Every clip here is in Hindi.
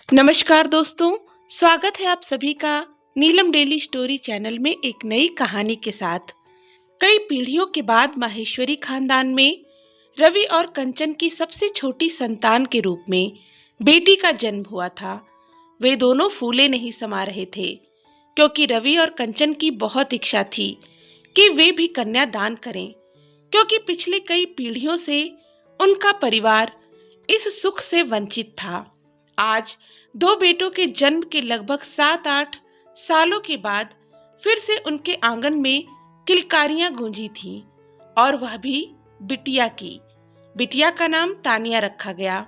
नमस्कार दोस्तों, स्वागत है आप सभी का नीलम डेली स्टोरी चैनल में एक नई कहानी के साथ। कई पीढ़ियों के बाद माहेश्वरी खानदान में रवि और कंचन की सबसे छोटी संतान के रूप में बेटी का जन्म हुआ था। वे दोनों फूले नहीं समा रहे थे, क्योंकि रवि और कंचन की बहुत इच्छा थी कि वे भी कन्या दान करें, क्योंकि पिछले कई पीढ़ियों से उनका परिवार इस सुख से वंचित था। आज दो बेटों के जन्म के लगभग 7-8 सालों के बाद फिर से उनके आंगन में किलकारियां गूंजी थीं, और वह भी बिटिया की। बिटिया का नाम तानिया रखा गया।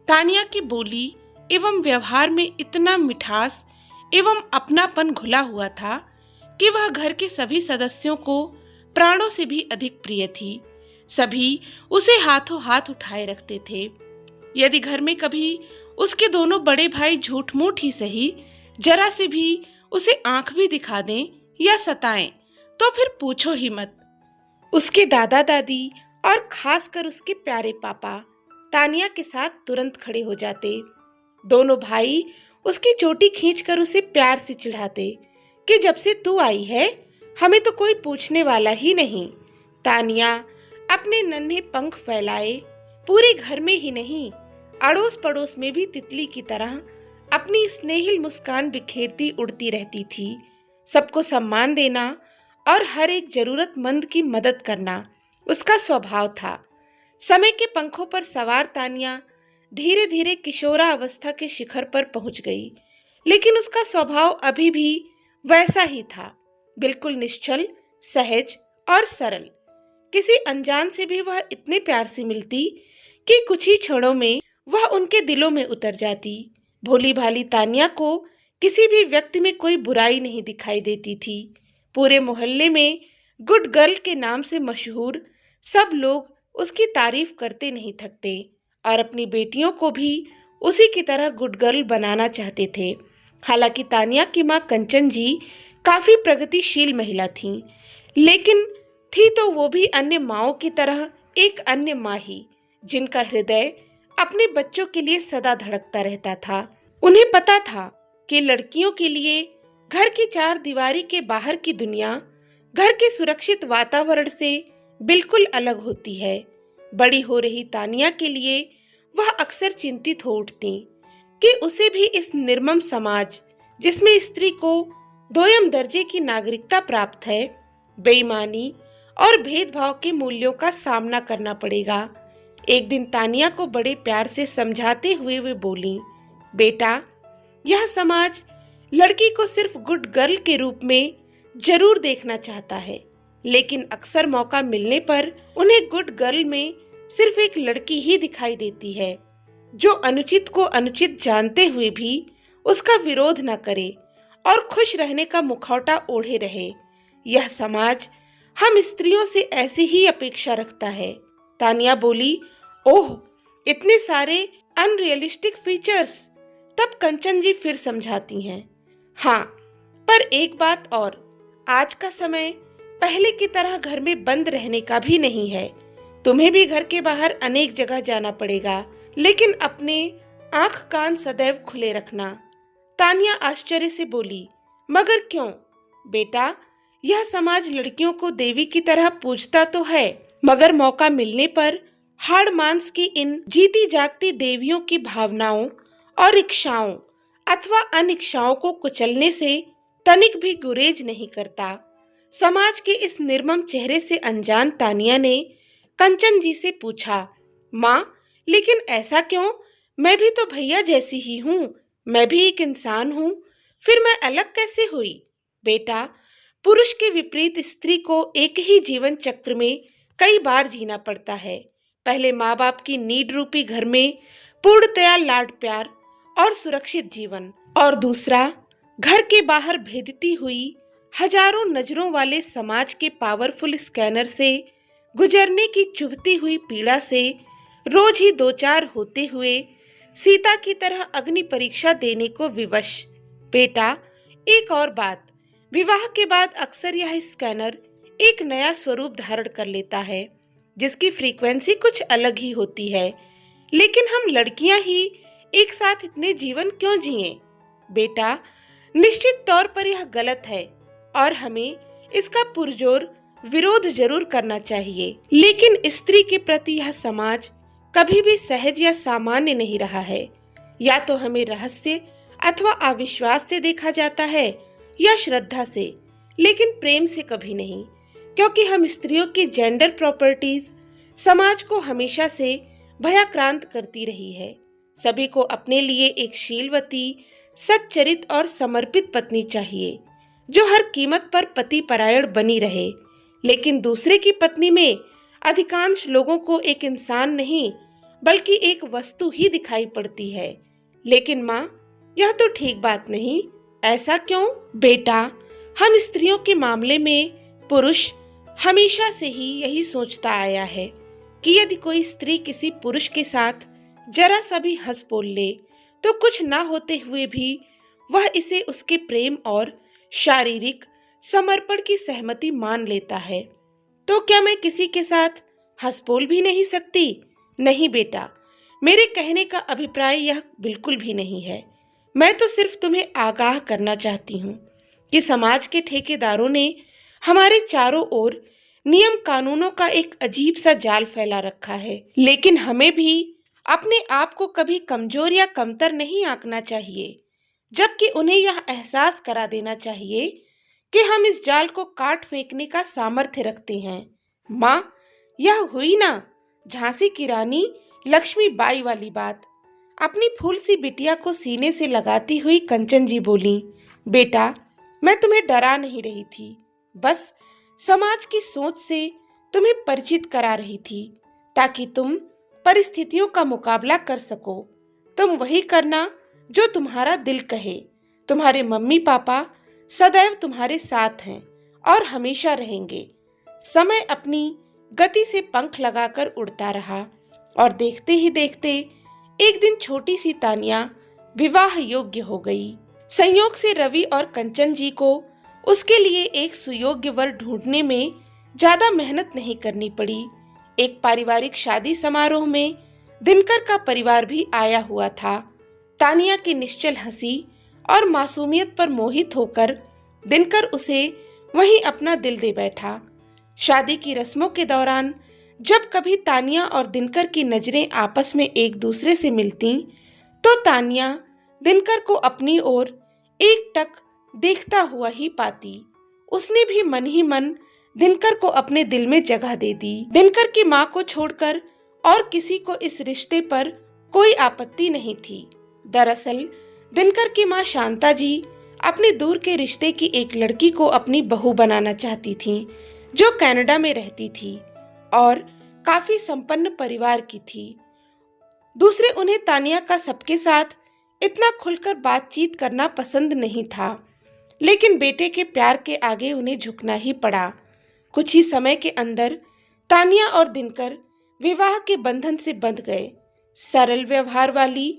तानिया की बोली एवं व्यवहार में इतना मिठास एवं अपनापन घुला हुआ था कि वह घर के सभी सदस्यों को प्राणों से भी अधिक प्रिय थी। सभी उसे हाथों हाथ उठाए रखते थे। यदि घर में कभी उसके दोनों बड़े भाई झूठ मूठ ही सही जरा से भी उसे आंख भी दिखा दें या सताएं, तो फिर पूछो ही मत। उसके दादा दादी और खासकर उसके प्यारे पापा तानिया के साथ तुरंत खड़े हो जाते। दोनों भाई उसकी चोटी खींचकर उसे प्यार से चिढ़ाते कि जब से तू आई है हमें तो कोई पूछने वाला ही नहीं। तानिया अपने नन्हे पंख फैलाए पूरे घर में ही नहीं, अड़ोस पड़ोस में भी तितली की तरह अपनी स्नेहिल मुस्कान बिखेरती उड़ती रहती थी। सबको सम्मान देना और हर एक जरूरतमंद की मदद करना उसका स्वभाव था। समय के पंखों पर सवार तानिया धीरे धीरे किशोरा अवस्था के शिखर पर पहुंच गई, लेकिन उसका स्वभाव अभी भी वैसा ही था, बिल्कुल निश्चल, सहज और सरल। किसी अनजान से भी वह इतने प्यार से मिलती कि कुछ ही क्षणों में वह उनके दिलों में उतर जाती। भोली भाली तानिया को किसी भी व्यक्ति में कोई बुराई नहीं दिखाई देती थी। पूरे मोहल्ले में गुड गर्ल के नाम से मशहूर सब लोग उसकी तारीफ करते नहीं थकते और अपनी बेटियों को भी उसी की तरह गुड गर्ल बनाना चाहते थे। हालांकि तानिया की माँ कंचन जी काफी प्रगतिशील महिला थीं, लेकिन थी तो वो भी अन्य माँओं की तरह एक अन्य माँ ही, जिनका हृदय अपने बच्चों के लिए सदा धड़कता रहता था। उन्हें पता था कि लड़कियों के लिए घर की चार दीवारी के बाहर की दुनिया घर के सुरक्षित वातावरण से बिल्कुल अलग होती है। बड़ी हो रही तानिया के लिए वह अक्सर चिंतित हो उठती कि उसे भी इस निर्मम समाज, जिसमें स्त्री को दोयम दर्जे की नागरिकता प्राप्त है, बेईमानी और भेदभाव के मूल्यों का सामना करना पड़ेगा। एक दिन तानिया को बड़े प्यार से समझाते हुए वे बोली, बेटा, यह समाज लड़की को सिर्फ गुड गर्ल के रूप में जरूर देखना चाहता है, लेकिन अक्सर मौका मिलने पर उन्हें गुड गर्ल में सिर्फ एक लड़की ही दिखाई देती है, जो अनुचित को अनुचित जानते हुए भी उसका विरोध न करे और खुश रहने का मुखौटा ओढ़े रहे। यह समाज हम स्त्रियों से ऐसी ही अपेक्षा रखता है। तानिया बोली, ओह, इतने सारे अनरियलिस्टिक फीचर्स। तब कंचन जी फिर समझाती हैं, हाँ, पर एक बात और, आज का समय पहले की तरह घर में बंद रहने का भी नहीं है। तुम्हें भी घर के बाहर अनेक जगह जाना पड़ेगा, लेकिन अपने आंख कान सदैव खुले रखना। तानिया आश्चर्य से बोली, मगर क्यों बेटा? यह समाज लड़कियों को देवी की तरह पूजता तो है, मगर मौका मिलने पर हाड़ मांस की इन जीती जागती देवियों की भावनाओं और इच्छाओं अथवा अनिच्छाओं को कुचलने से तनिक भी गुरेज नहीं करता। समाज के इस निर्मम चेहरे से अनजान तानिया ने कंचन जी से पूछा, माँ, लेकिन ऐसा क्यों? मैं भी तो भैया जैसी ही हूँ, मैं भी एक इंसान हूँ, फिर मैं अलग कैसे हुई? बेटा, पुरुष के विपरीत स्त्री को एक ही जीवन चक्र में कई बार जीना पड़ता है। पहले माँ बाप की नीड रूपी घर में पूर्णतया लाड प्यार और सुरक्षित जीवन, और दूसरा घर के बाहर भेदती हुई हजारों नजरों वाले समाज के पावरफुल स्कैनर से गुजरने की चुभती हुई पीड़ा से रोज ही दो चार होते हुए सीता की तरह अग्नि परीक्षा देने को विवश। बेटा, एक और बात, विवाह के बाद अक्सर यह स्कैनर एक नया स्वरूप धारण कर लेता है, जिसकी फ्रीक्वेंसी कुछ अलग ही होती है, लेकिन हम लड़कियां ही एक साथ इतने जीवन क्यों जिएं? बेटा, निश्चित तौर पर यह गलत है और हमें इसका पुरजोर विरोध जरूर करना चाहिए। लेकिन स्त्री के प्रति यह समाज कभी भी सहज या सामान्य नहीं रहा है। या तो हमें रहस्य अथवा अविश्वास से देखा जाता है या श्रद्धा से, लेकिन प्रेम से कभी नहीं, क्योंकि हम स्त्रियों की जेंडर प्रॉपर्टीज समाज को हमेशा से भयाक्रांत करती रही है। सभी को अपने लिए एक शीलवती, सच्चरित और समर्पित पत्नी चाहिए जो हर कीमत पर पति परायण बनी रहे। लेकिन दूसरे की पत्नी में अधिकांश लोगों को एक इंसान नहीं बल्कि एक वस्तु ही दिखाई पड़ती है। लेकिन माँ, यह तो ठीक बात नहीं। ऐसा क्यों? बेटा, हम स्त्रियों के मामले में पुरुष हमेशा से ही यही सोचता आया है कि यदि कोई स्त्री किसी पुरुष के साथ जरा सा भी हंस बोल ले तो कुछ ना होते हुए भी वह इसे उसके प्रेम और शारीरिक समर्पण की सहमति मान लेता है। तो क्या मैं किसी के साथ हंस बोल भी नहीं सकती? नहीं बेटा, मेरे कहने का अभिप्राय यह बिल्कुल भी नहीं है। मैं तो सिर्फ तुम्हें आगाह करना चाहती हूँ कि समाज के ठेकेदारों ने हमारे चारों ओर नियम कानूनों का एक अजीब सा जाल फैला रखा है। लेकिन हमें भी अपने आप को कभी कमजोर या कमतर नहीं आंकना चाहिए, जबकि उन्हें यह एहसास करा देना चाहिए कि हम इस जाल को काट फेंकने का सामर्थ्य रखते हैं। माँ, यह हुई ना झांसी की रानी लक्ष्मीबाई वाली बात। अपनी फूल सी बिटिया को सीने से लगाती हुई कंचन जी बोली, बेटा, मैं तुम्हें डरा नहीं रही थी, बस समाज की सोच से तुम्हें परिचित करा रही थी ताकि तुम परिस्थितियों का मुकाबला कर सको। तुम वही करना जो तुम्हारा दिल कहे। तुम्हारे मम्मी पापा सदैव तुम्हारे साथ हैं और हमेशा रहेंगे। समय अपनी गति से पंख लगाकर उड़ता रहा और देखते ही देखते एक दिन छोटी सी तानिया विवाह योग्य हो गई। संयोग से रवि और कंचन जी को उसके लिए एक सुयोग्य वर ढूंढने में ज्यादा मेहनत नहीं करनी पड़ी। एक पारिवारिक शादी समारोह में दिनकर का परिवार भी आया हुआ था। तानिया की निश्चल हंसी और मासूमियत पर मोहित होकर दिनकर उसे वहीं अपना दिल दे बैठा। शादी की रस्मों के दौरान जब कभी तानिया और दिनकर की नजरें आपस में एक दूसरे से मिलती तो तानिया दिनकर को अपनी ओर एकटक देखता हुआ ही पाती। उसने भी मन ही मन दिनकर को अपने दिल में जगह दे दी। दिनकर की माँ को छोड़कर और किसी को इस रिश्ते पर कोई आपत्ति नहीं थी। दरअसल दिनकर की माँ शांता जी अपने दूर के रिश्ते की एक लड़की को अपनी बहू बनाना चाहती थीं, जो कनाडा में रहती थी और काफी संपन्न परिवार की थी। दूसरे, उन्हें तानिया का सबके साथ इतना खुलकर बातचीत करना पसंद नहीं था, लेकिन बेटे के प्यार के आगे उन्हें झुकना ही पड़ा। कुछ ही समय के अंदर तानिया और दिनकर विवाह के बंधन से बंध गए। सरल व्यवहार वाली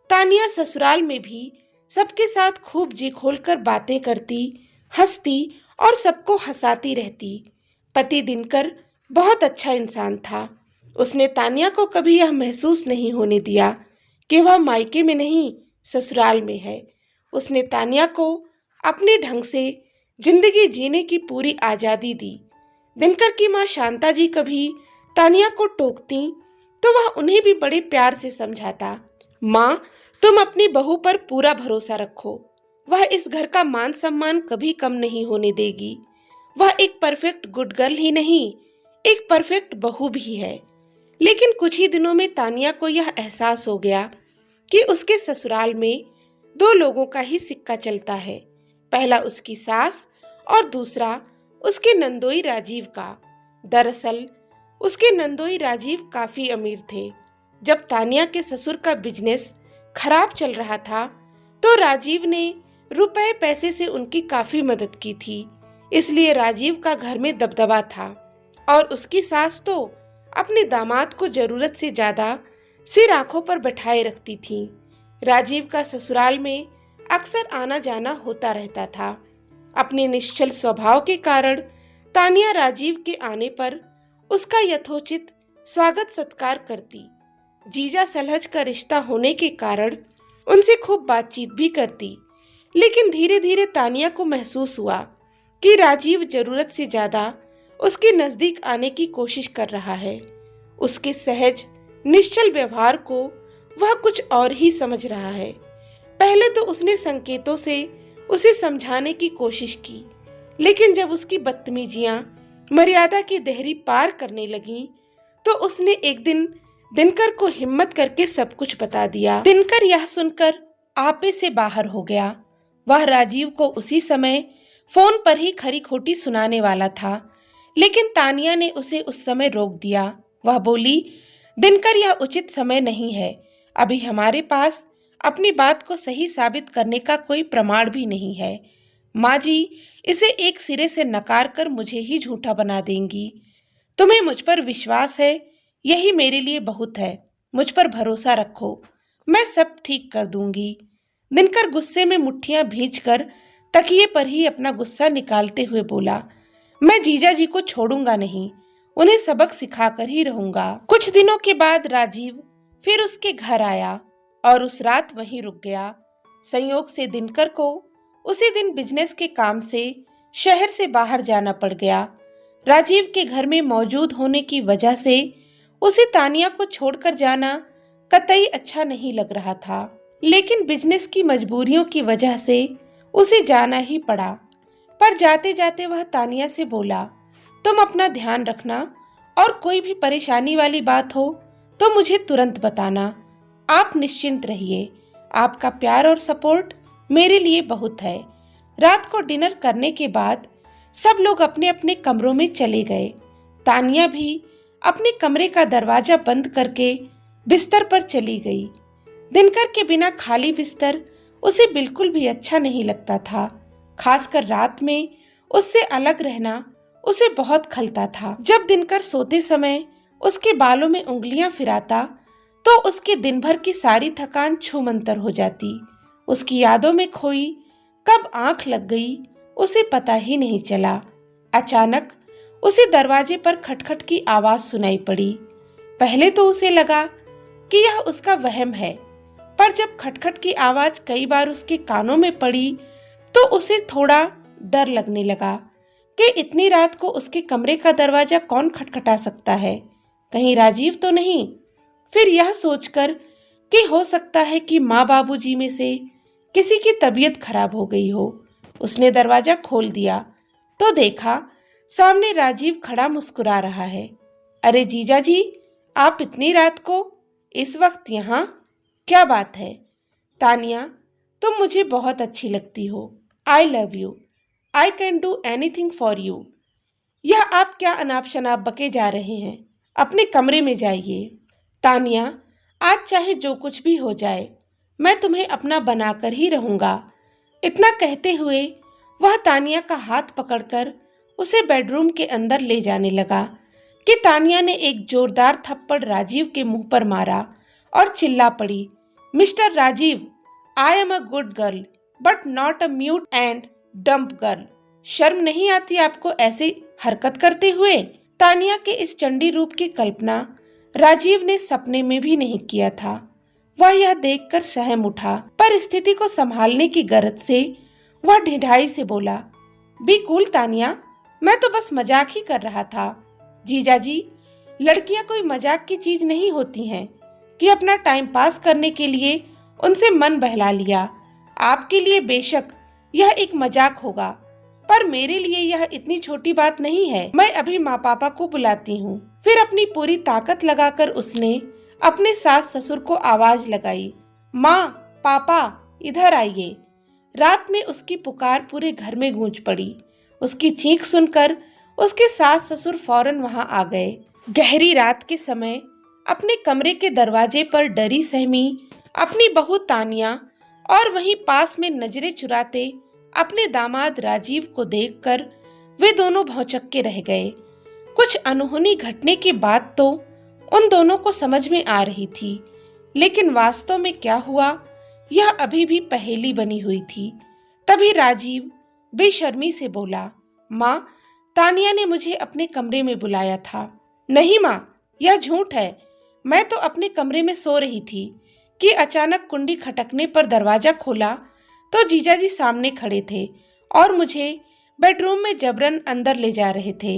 तानिया ससुराल में भी सबके साथ खूब जी खोलकर बातें करती, हंसती और सबको हंसाती रहती। पति दिनकर बहुत अच्छा इंसान था। उसने तानिया को कभी यह महसूस नहीं होने दिया कि वह मायके में नहीं ससुराल में है। उसने तानिया को अपने ढंग से जिंदगी जीने की पूरी आजादी दी। दिनकर की माँ शांता जी कभी तानिया को टोकती तो वह उन्हें भी बड़े प्यार से समझाता। माँ, तुम अपनी बहू पर पूरा भरोसा रखो, वह इस घर का मान सम्मान कभी कम नहीं होने देगी। वह एक परफेक्ट गुड गर्ल ही नहीं, एक परफेक्ट बहू भी है। लेकिन कुछ ही दिनों में तानिया को यह एहसास हो गया कि उसके ससुराल में दो लोगों का ही सिक्का चलता है, पहला उसकी सास और दूसरा उसके नंदोई राजीव का। दरअसल उसके नंदोई राजीव काफी अमीर थे। जब तानिया के ससुर का बिजनेस खराब चल रहा था तो राजीव ने रुपए पैसे से उनकी काफी मदद की थी, इसलिए राजीव का घर में दबदबा था और उसकी सास तो अपने दामाद को जरूरत से ज्यादा सिर आंखों पर बैठाए रखती थी। राजीव का ससुराल में अक्सर आना जाना होता रहता था। अपने निश्चल स्वभाव के कारण तानिया राजीव के आने पर उसका यथोचित स्वागत सत्कार करती। जीजा सलहज का रिश्ता होने के कारण उनसे खूब बातचीत भी करती। लेकिन धीरे धीरे तानिया को महसूस हुआ कि राजीव जरूरत से ज्यादा उसके नजदीक आने की कोशिश कर रहा है। उसके सहज निश्चल व्यवहार को वह कुछ और ही समझ रहा है। पहले तो उसने संकेतों से उसे समझाने की कोशिश की, लेकिन जब उसकी बदतमीजियां मर्यादा की देहरी पार करने लगीं, तो उसने एक दिन दिनकर को हिम्मत करके सब कुछ बता दिया। दिनकर यह सुनकर आपे से बाहर हो गया। वह राजीव को उसी समय फोन पर ही खरी खोटी सुनाने वाला था, लेकिन तानिया ने उसे उस समय रोक दिया। वह बोली, दिनकर, यह उचित समय नहीं है। अभी हमारे पास अपनी बात को सही साबित करने का कोई प्रमाण भी नहीं है। माँ जी इसे एक सिरे से नकार कर मुझे ही झूठा बना देंगी। तुम्हें मुझ पर विश्वास है, यही मेरे लिए बहुत है। मुझ पर भरोसा रखो, मैं सब ठीक कर दूंगी। दिनकर गुस्से में मुट्ठियां भींचकर तकिए पर ही अपना गुस्सा निकालते हुए बोला, मैं जीजा जी को छोड़ूंगा नहीं, उन्हें सबक सिखाकर ही रहूंगा। कुछ दिनों के बाद राजीव फिर उसके घर आया और उस रात वहीं रुक गया। संयोग से दिनकर को उसी दिन बिजनेस के काम से शहर से बाहर जाना पड़ गया। राजीव के घर में मौजूद होने की वजह से उसे तानिया को छोड़कर जाना कतई अच्छा नहीं लग रहा था, लेकिन बिजनेस की मजबूरियों की वजह से उसे जाना ही पड़ा। पर जाते जाते वह तानिया से बोला, तुम अपना ध्यान रखना और कोई भी परेशानी वाली बात हो तो मुझे तुरंत बताना। आप निश्चिंत रहिए, आपका प्यार और सपोर्ट मेरे लिए बहुत है। रात को डिनर करने के बाद सब लोग अपने अपने कमरों में चले गए। तानिया भी अपने कमरे का दरवाजा बंद करके बिस्तर पर चली गई। दिनकर के बिना खाली बिस्तर उसे बिल्कुल भी अच्छा नहीं लगता था। खासकर रात में उससे अलग रहना उसे बहुत खलता था। जब दिनकर सोते समय उसके बालों में उंगलियां फिराता तो उसके दिन भर की सारी थकान छूमंतर हो जाती। उसकी यादों में खोई कब आंख लग गई उसे पता ही नहीं चला। अचानक उसे दरवाजे पर खटखट की आवाज सुनाई पड़ी। पहले तो उसे लगा कि यह उसका वहम है, पर जब खटखट की आवाज कई बार उसके कानों में पड़ी तो उसे थोड़ा डर लगने लगा कि इतनी रात को उसके कमरे का दरवाजा कौन खटखटा सकता है, कहीं राजीव तो नहीं। फिर यह सोचकर कि हो सकता है कि माँ बाबूजी में से किसी की तबीयत खराब हो गई हो, उसने दरवाजा खोल दिया तो देखा सामने राजीव खड़ा मुस्कुरा रहा है। अरे जीजा जी, आप इतनी रात को इस वक्त यहाँ, क्या बात है? तानिया, तुम मुझे बहुत अच्छी लगती हो। I love you. I can do anything for you. यह आप क्या अनाप शनाप बके जा रहे हैं? अपने कमरे में जाइए। तानिया, आज चाहे जो कुछ भी हो जाए, मैं तुम्हें अपना बनाकर ही रहूंगा। इतना कहते हुए वह तानिया का हाथ पकड़कर उसे बेडरूम के अंदर ले जाने लगा कि तानिया ने एक जोरदार थप्पड़ राजीव के मुंह पर मारा और चिल्ला पड़ी, mister Rajiv, I am a good girl but not a mute and dumb girl. शर्म नहीं आती आपको ऐसी हरकत करते हुए? तानिया के इस चंडी रूप की कल्पना राजीव ने सपने में भी नहीं किया था। वह यह देखकर सहम उठा, पर स्थिति को संभालने की गरज से वह ढिढाई से बोला, बी कूल तानिया, मैं तो बस मजाक ही कर रहा था। जीजा जी, लड़कियां कोई मजाक की चीज नहीं होती हैं कि अपना टाइम पास करने के लिए उनसे मन बहला लिया। आपके लिए बेशक यह एक मजाक होगा, पर मेरे लिए यह इतनी छोटी बात नहीं है। मैं अभी माँ पापा को बुलाती हूँ। फिर अपनी पूरी ताकत लगाकर उसने अपने सास ससुर को आवाज लगाई, माँ पापा इधर आइए। रात में उसकी पुकार पूरे घर में गूंज पड़ी। उसकी चीख सुनकर उसके सास ससुर फौरन वहां आ गए। गहरी रात के समय अपने कमरे के दरवाजे पर डरी सहमी अपनी बहू तानिया और वहीं पास में नजरें चुराते अपने दामाद राजीव को देखकर वे दोनों भौंचक के रह गए। कुछ अनहोनी घटने के बाद तो उन दोनों को समझ में आ रही थी, लेकिन वास्तव में क्या हुआ यह अभी भी पहेली बनी हुई थी। तभी राजीव बेशर्मी से बोला, माँ, तानिया ने मुझे अपने कमरे में बुलाया था। नहीं माँ, यह झूठ है। मैं तो अपने कमरे में सो रही थी कि अचानक कुंडी खटकने पर दरवाजा खोला तो जीजाजी सामने खड़े थे और मुझे बेडरूम में जबरन अंदर ले जा रहे थे।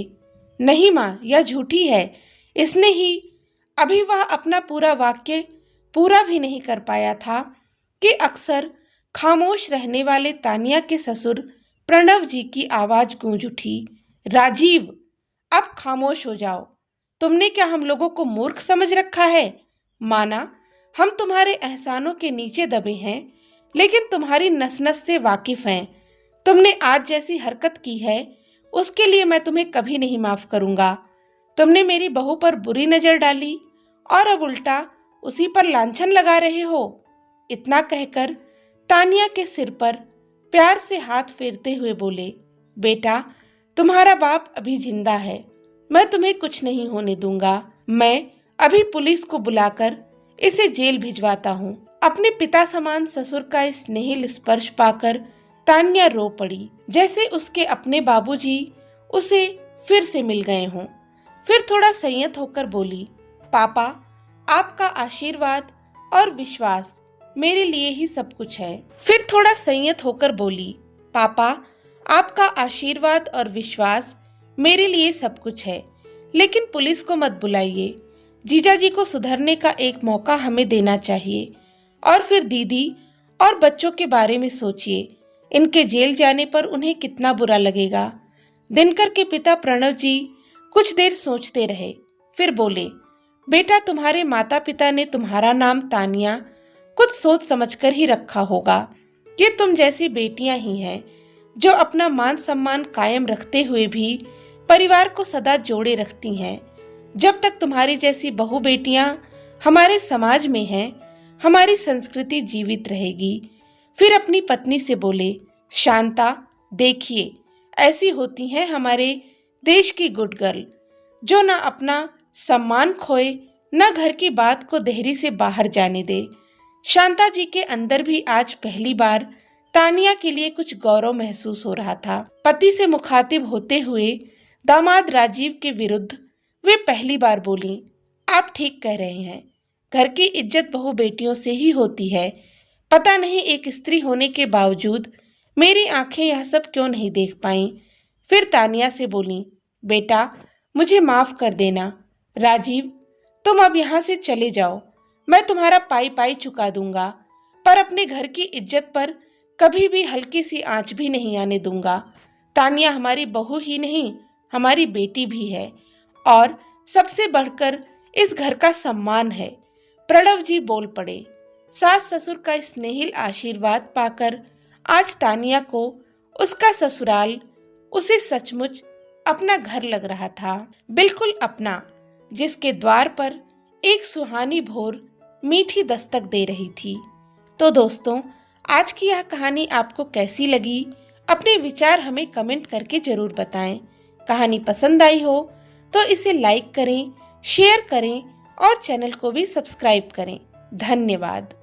नहीं माँ, यह झूठी है। इसने ही अभी वह अपना पूरा वाक्य पूरा भी नहीं कर पाया था कि अक्सर खामोश रहने वाले तानिया के ससुर प्रणव जी की आवाज गूंज उठी। राजीव, अब खामोश हो जाओ। तुमने क्या हम लोगों को मूर्ख समझ रखा है? माना हम तुम्हारे एहसानों के नीचे दबे हैं, लेकिन तुम्हारी नस नस से वाकिफ हैं। तुमने आज जैसी हरकत की है उसके लिए मैं तुम्हें कभी नहीं माफ करूंगा। तुमने मेरी बहू पर बुरी नजर डाली और अब उल्टा उसी पर लांछन लगा रहे हो। इतना कहकर तानिया के सिर पर प्यार से हाथ फेरते हुए बोले, बेटा, तुम्हारा बाप अभी जिंदा है। मैं तुम्हें कुछ नहीं होने दूंगा। मैं अभी पुलिस को बुलाकर इसे जेल भिजवाता हूँ। अपने पिता समान ससुर का स्नेहिल स्पर्श पाकर तानिया रो पड़ी, जैसे उसके अपने बाबूजी उसे फिर से मिल गए हों। फिर थोड़ा संयत होकर बोली, पापा, आपका आशीर्वाद और विश्वास मेरे लिए ही सब कुछ है। फिर थोड़ा संयत होकर बोली, पापा, आपका आशीर्वाद और विश्वास मेरे लिए सब कुछ है, लेकिन पुलिस को मत बुलाइए। जीजाजी को सुधरने का एक मौका हमें देना चाहिए। और फिर दीदी और बच्चों के बारे में सोचिए। इनके जेल जाने पर उन्हें कितना बुरा लगेगा। दिनकर के पिता प्रणव जी कुछ देर सोचते रहे, फिर बोले, बेटा, तुम्हारे माता पिता ने तुम्हारा नाम तानिया कुछ सोच समझकर ही रखा होगा। ये तुम जैसी बेटियां ही हैं जो अपना मान सम्मान कायम रखते हुए भी परिवार को सदा जोड़े रखती हैं। जब तक तुम्हारी जैसी बहू बेटियां हमारे समाज में हैं, हमारी संस्कृति जीवित रहेगी। फिर अपनी पत्नी से बोले, शांता, देखिए, ऐसी होती हैं हमारे देश की गुड गर्ल, जो न अपना सम्मान खोए, न घर की बात को देहरी से बाहर जाने दे। शांता जी के अंदर भी आज पहली बार तानिया के लिए कुछ गौरव महसूस हो रहा था। पति से मुखातिब होते हुए दामाद राजीव के विरुद्ध वे पहली बार बोली, आप ठीक कह रहे हैं। घर की इज्जत बहू बेटियों से ही होती है। पता नहीं एक स्त्री होने के बावजूद मेरी आंखें यह सब क्यों नहीं देख पाईं। फिर तानिया से बोली, बेटा, मुझे माफ कर देना। राजीव, तुम अब यहाँ से चले जाओ। मैं तुम्हारा पाई पाई चुका दूंगा, पर अपने घर की इज्जत पर कभी भी हल्की सी आंच भी नहीं आने दूंगा। तानिया हमारी बहू ही नहीं, हमारी बेटी भी है, और सबसे बढ़कर इस घर का सम्मान है। प्रणव जी बोल पड़े। सास ससुर का स्नेहिल आशीर्वाद पाकर आज तानिया को उसका ससुराल उसे सचमुच अपना घर लग रहा था, बिल्कुल अपना, जिसके द्वार पर एक सुहानी भोर मीठी दस्तक दे रही थी। तो दोस्तों, आज की यह कहानी आपको कैसी लगी? अपने विचार हमें कमेंट करके जरूर बताएं। कहानी पसंद आई हो तो इसे लाइक करें, शेयर करें और चैनल को भी सब्सक्राइब करें। धन्यवाद।